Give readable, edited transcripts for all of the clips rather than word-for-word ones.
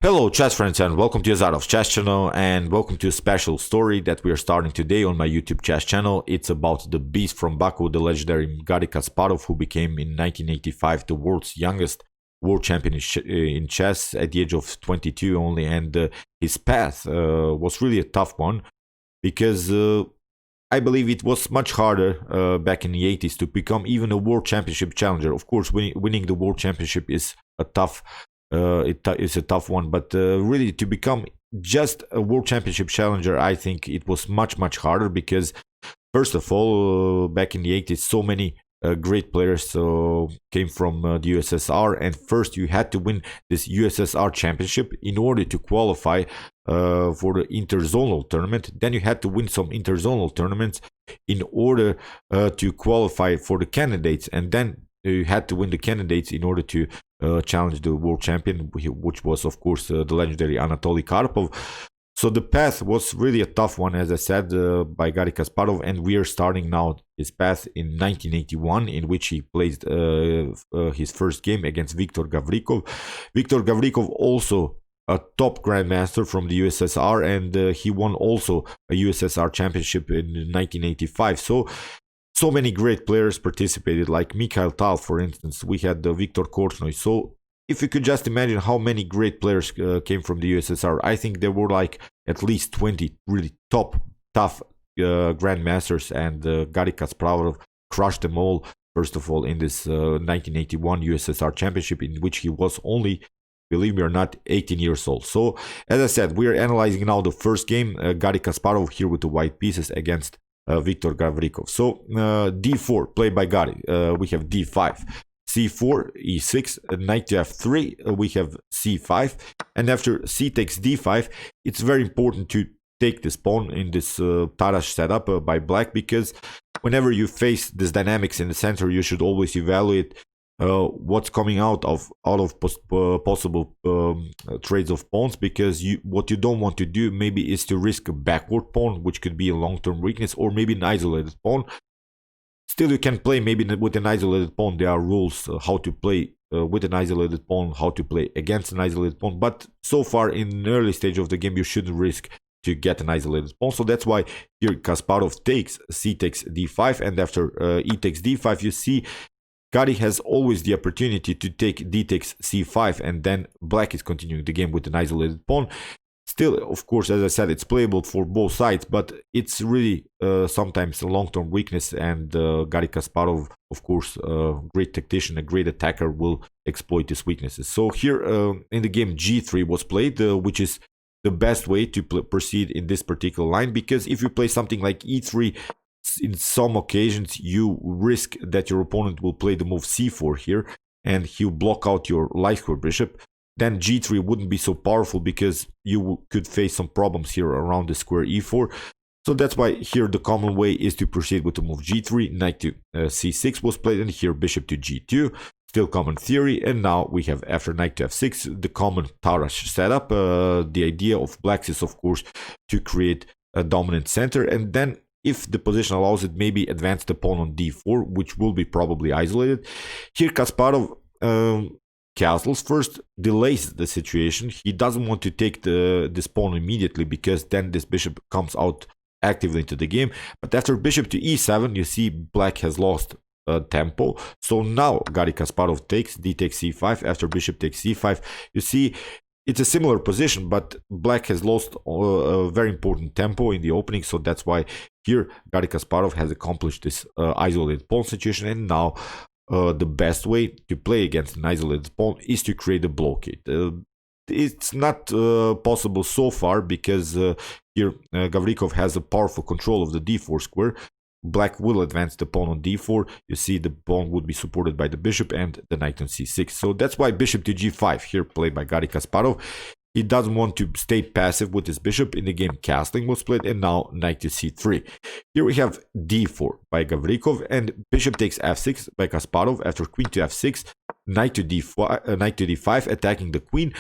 Hello chess friends and welcome to Azarov's chess channel and welcome to a special story that we are starting today on my YouTube chess channel. It's about the beast from Baku, the legendary Garry Kasparov, who became in 1985 the world's youngest world champion in chess at the age of 22 only, and his path was really a tough one because I believe it was much harder back in the 80s to become even a world championship challenger. Of course, winning the world championship is a tough it's a tough one, but really to become just a world championship challenger, I think it was much harder because first of all, back in the 80s, so many great players came from the USSR, and first you had to win this USSR championship in order to qualify for the interzonal tournament. Then you had to win some interzonal tournaments in order to qualify for the candidates, and then you had to win the candidates in order to challenge the world champion, which was of course the legendary Anatoly Karpov. So the path was really a tough one, as I said, by Garry Kasparov, and we are starting now his path in 1981, in which he played his first game against Viktor Gavrikov. Viktor Gavrikov, also a top grandmaster from the USSR, and he won also a USSR championship in 1985. So many great players participated, like Mikhail Tal, for instance. We had Viktor Korchnoi. So if you could just imagine how many great players came from the USSR, I think there were like at least 20 really tough grandmasters, and Garry Kasparov crushed them all, first of all, in this 1981 USSR championship, in which he was only, believe me or not, 18 years old. So, as I said, we are analyzing now the first game, Garry Kasparov here with the white pieces against Viktor Gavrikov. So d4 played by Garry. We have d5, c4, e6, knight to f3. We have c5, and after c takes d5, it's very important to take this pawn in this Tarrasch setup by black, because whenever you face this dynamics in the center, you should always evaluate what's coming out of possible trades of pawns, because what you don't want to do maybe is to risk a backward pawn, which could be a long-term weakness, or maybe an isolated pawn. Still, you can play maybe with an isolated pawn. There are rules how to play with an isolated pawn, how to play against an isolated pawn, but so far in an early stage of the game you shouldn't risk to get an isolated pawn. So that's why here Kasparov takes c takes d5, and after e takes d5, you see Garry has always the opportunity to take d takes c5, and then black is continuing the game with an isolated pawn. Still, of course, as I said, it's playable for both sides, but it's really sometimes a long-term weakness, and Garry Kasparov, of course, a great tactician, a great attacker, will exploit these weaknesses. So here in the game, g3 was played, which is the best way to proceed in this particular line, because if you play something like e3, in some occasions you risk that your opponent will play the move c4 here, and he'll block out your light square bishop. Then g3 wouldn't be so powerful because you could face some problems here around the square e4. So that's why here the common way is to proceed with the move g3. Knight to c6 was played, and here bishop to g2, still common theory. And now we have, after knight to f6, the common Tarrasch setup. The idea of blacks is, of course, to create a dominant center, and then if the position allows it, maybe advance the pawn on d4, which will be probably isolated. Here Kasparov castles first, delays the situation. He doesn't want to take this pawn immediately, because then this bishop comes out actively into the game. But after bishop to e7, you see black has lost tempo. So now Garry Kasparov takes d takes c5. After bishop takes c5, you see it's a similar position, but black has lost a very important tempo in the opening. So that's why here Garry Kasparov has accomplished this isolated pawn situation, and now the best way to play against an isolated pawn is to create a blockade. It's not possible so far, because here Gavrikov has a powerful control of the d4 square. Black will advance the pawn on d4. You see the pawn would be supported by the bishop and the knight on c6. So that's why bishop to g5 here played by Garry Kasparov. He doesn't want to stay passive with his bishop. In the game, castling was played, and now knight to c3. Here we have d4 by Gavrikov, and bishop takes f6 by Kasparov. After queen to f6, knight to d5, attacking the queen.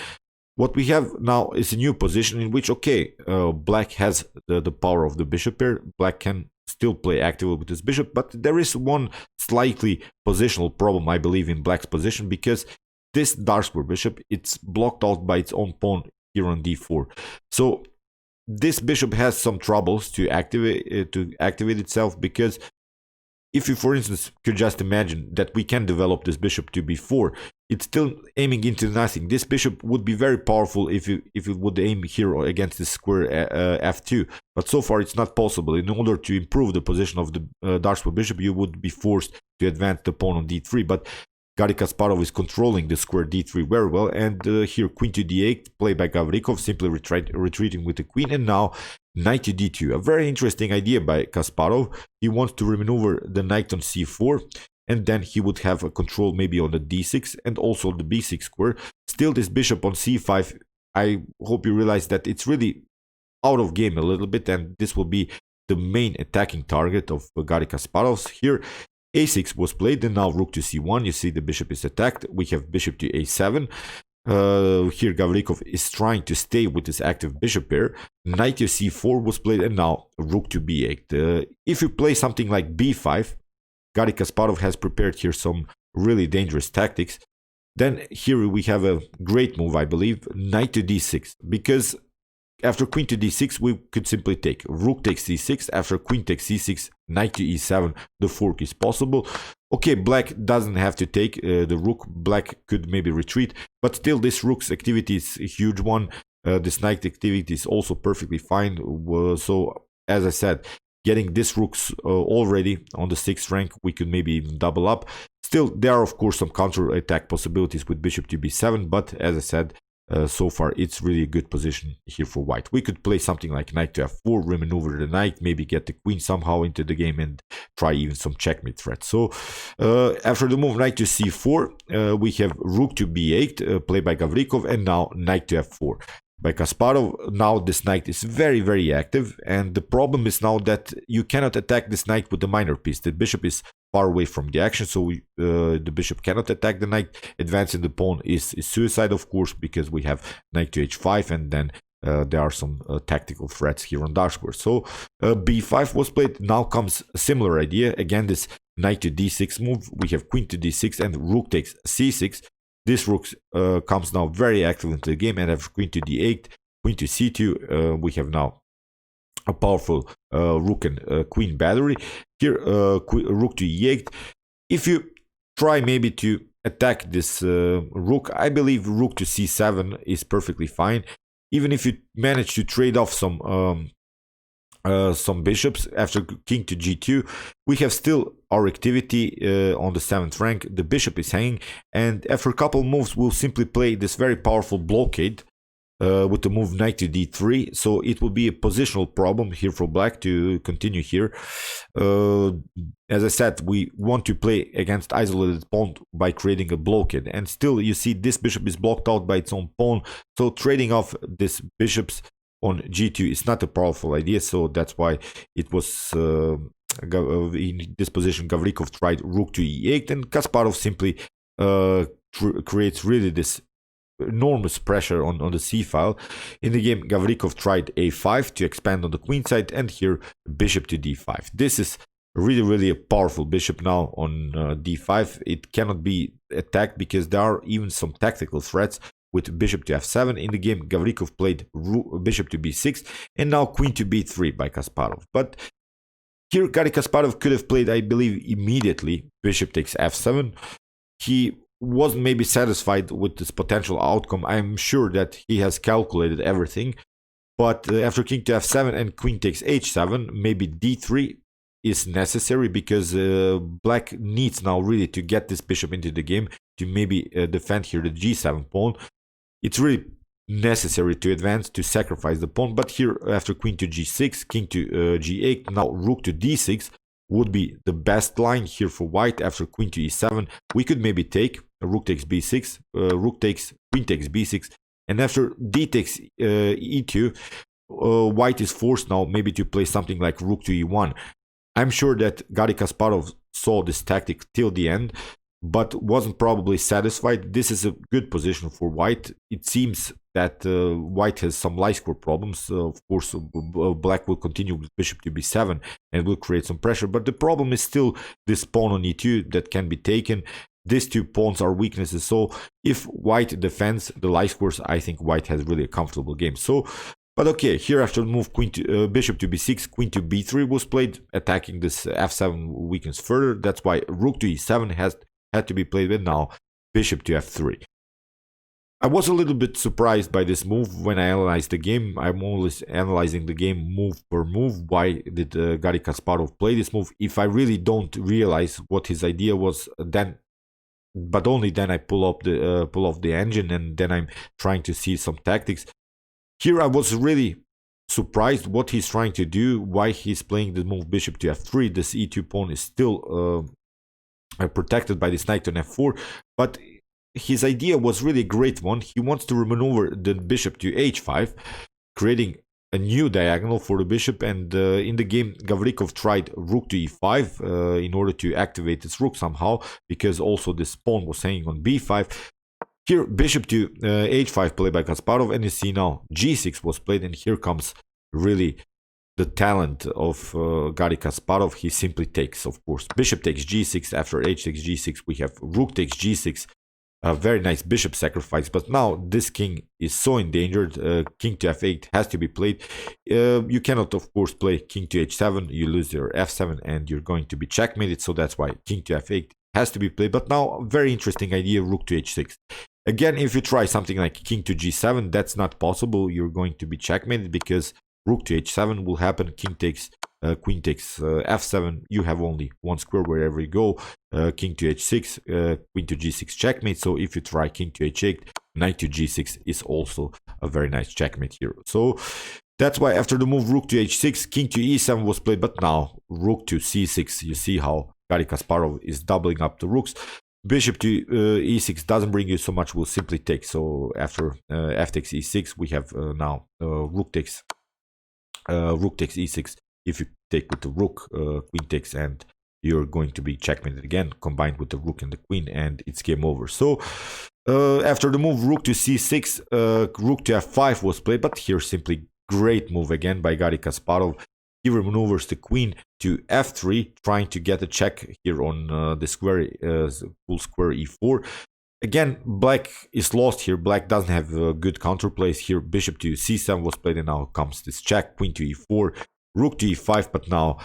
What we have now is a new position in which, okay, black has the power of the bishop here. Black can still play actively with his bishop, but there is one slightly positional problem, I believe, in black's position, because this dark square bishop, it's blocked out by its own pawn here on d4. So this bishop has some troubles to activate itself, because if you, for instance, could just imagine that we can develop this bishop to b4, it's still aiming into nothing. This bishop would be very powerful if it would aim here against the square f2, but so far it's not possible. In order to improve the position of the dark square bishop, you would be forced to advance the pawn on d3, but Garry Kasparov is controlling the square d3 very well, and here queen to d8, played by Gavrikov, simply retreating with the queen, and now knight to d2. A very interesting idea by Kasparov. He wants to remaneuver the knight on c4, and then he would have a control maybe on the d6 and also the b6 square. Still, this bishop on c5, I hope you realize that it's really out of game a little bit, and this will be the main attacking target of Garry Kasparov. Here a6 was played, and now rook to c1. You see the bishop is attacked. We have bishop to a7. Here Gavrikov is trying to stay with this active bishop pair. Knight to c4 was played, and now rook to b8. If you play something like b5, Garry Kasparov has prepared here some really dangerous tactics. Then here we have a great move, I believe, knight to d6, because after queen to d6, we could simply take rook takes c6. After queen takes c6, knight to e7, the fork is possible. Okay, black doesn't have to take the rook. Black could maybe retreat, but still this rook's activity is a huge one. This knight activity is also perfectly fine. So, as I said, getting this rooks already on the 6th rank, we could maybe even double up. Still, there are of course some counter-attack possibilities with bishop to b7, but as I said, so far it's really a good position here for white. We could play something like knight to f4, remaneuver the knight, maybe get the queen somehow into the game, and try even some checkmate threats. So after the move knight to c4, we have rook to b8, played by Gavrikov, and now knight to f4 by Kasparov. Now this knight is very, very active, and the problem is now that you cannot attack this knight with the minor piece. The bishop is far away from the action, so the bishop cannot attack the knight. Advancing the pawn is suicide, of course, because we have knight to h5, and then there are some tactical threats here on dark square. So b5 was played. Now comes a similar idea. Again, this knight to d6 move. We have queen to d6 and rook takes c6. This rook comes now very active into the game, and after queen to d8, queen to c2, we have now a powerful rook and queen battery. Here, rook to e8. If you try maybe to attack this rook, I believe rook to c7 is perfectly fine. Even if you manage to trade off some bishops after king to g2, we have still our activity on the 7th rank. The bishop is hanging, and after a couple moves, we'll simply play this very powerful blockade with the move knight to d3. So it will be a positional problem here for black to continue here. As I said, we want to play against isolated pawn by creating a blockade, and still you see this bishop is blocked out by its own pawn. So trading off this bishops on g2 is not a powerful idea, so that's why it was in this position Gavrikov tried rook to e8, and Kasparov simply creates really this enormous pressure on the c file. In the game, Gavrikov tried a5 to expand on the queen side, and here bishop to d5. This is really a powerful bishop now on d5. It cannot be attacked because there are even some tactical threats with bishop to f7. In the game, Gavrikov played bishop to b6, and now queen to b3 by Kasparov. But here Garry Kasparov could have played, I believe, immediately bishop takes f7. He wasn't maybe satisfied with this potential outcome. I'm sure that he has calculated everything, but after king to f7 and queen takes h7, maybe d3 is necessary, because black needs now really to get this bishop into the game to maybe defend here the g7 pawn. It's really necessary to advance, to sacrifice the pawn. But here after queen to g6, king to g8, now rook to d6 would be the best line here for white. After queen to e7, we could maybe take rook takes b6, rook takes, queen takes b6, and after d takes e2, white is forced now maybe to play something like rook to e1. I'm sure that Garry Kasparov saw this tactic till the end, but wasn't probably satisfied. This is a good position for white. It seems that white has some light score problems. Of course, black will continue with bishop to b7 and will create some pressure, but the problem is still this pawn on e2 that can be taken. these two pawns are weaknesses. So if white defends the light squares, I think white has really a comfortable game. So, but okay, here after the move bishop to b6, queen to b3 was played, attacking this f7 weakens further. That's why rook to e7 had to be played with. Now bishop to f3. I was a little bit surprised by this move when I analyzed the game. I'm always analyzing the game move per move. Why did Garry Kasparov play this move? If I really don't realize what his idea was, then, but only then I pull off the engine, and then I'm trying to see some tactics. Here I was really surprised what he's trying to do, why he's playing the move bishop to f3. This e2 pawn is still protected by this knight on f4, but his idea was really a great one. He wants to maneuver the bishop to h5, creating a new diagonal for the bishop. And in the game, Gavrikov tried rook to e5 in order to activate this rook somehow, because also this pawn was hanging on b5. Here, bishop to h5 played by Kasparov, and you see now g6 was played, and here comes really the talent of Garry Kasparov. He simply takes, of course, bishop takes g6. After h takes g6, we have rook takes g6. A very nice bishop sacrifice, but now this king is so endangered. King to f8 has to be played. You cannot, of course, play king to h7. You lose your f7 and you're going to be checkmated, so that's why king to f8 has to be played. But now, very interesting idea, rook to h6. Again, if you try something like king to g7, that's not possible. You're going to be checkmated because rook to h7 will happen. King takes, queen takes f7. You have only one square wherever you go. King to h6, queen to g6 checkmate. So if you try king to h8, knight to g6 is also a very nice checkmate here. So that's why after the move rook to h6, king to e7 was played. But now rook to c6. You see how Garry Kasparov is doubling up the rooks. Bishop to e6 doesn't bring you so much, will simply take. So after f takes e6, we have now rook takes e6. If you take with the rook, queen takes, and you're going to be checkmated again, combined with the rook and the queen, and it's game over. So after the move rook to c6, rook to f5 was played, but here simply great move again by Garry Kasparov. He maneuvers the queen to f3, trying to get a check here on the square, full square e4. Again, black is lost here. Black doesn't have good counterplays here. Bishop to c7 was played, and now comes this check. Queen to e4, rook to e5, but now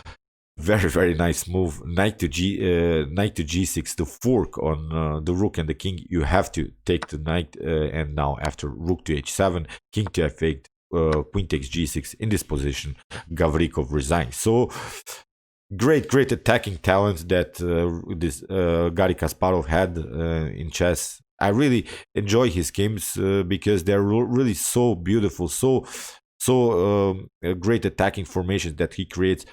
very, very nice move. Knight to g6 to fork on the rook and the king. You have to take the knight, and now after rook to h7, king to f8, queen takes g6. In this position, Gavrikov resigns. So great attacking talent that this Garry Kasparov had in chess. I really enjoy his games because they're really so beautiful, so great attacking formations that he creates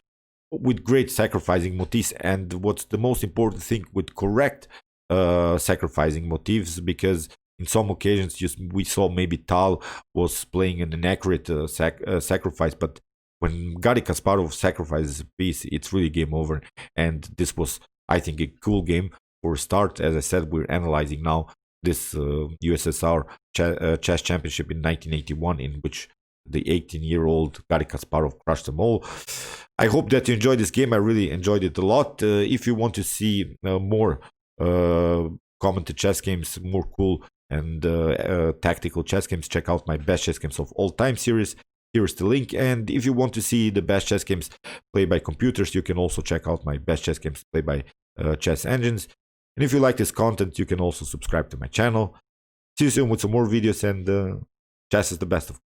with great sacrificing motifs. And what's the most important thing, with correct sacrificing motifs, because in some occasions we saw maybe Tal was playing an inaccurate sacrifice, but when Garry Kasparov sacrifices a piece, it's really game over. And this was, I think, a cool game for a start. As I said, we're analyzing now this USSR Chess Championship in 1981, in which the 18-year-old Garry Kasparov crushed them all. I hope that you enjoyed this game. I really enjoyed it a lot. If you want to see more commented chess games, more cool and tactical chess games, check out my best chess games of all time series. Here's the link. And if you want to see the best chess games played by computers, you can also check out my best chess games played by chess engines. And if you like this content, you can also subscribe to my channel. See you soon with some more videos, and chess is the best of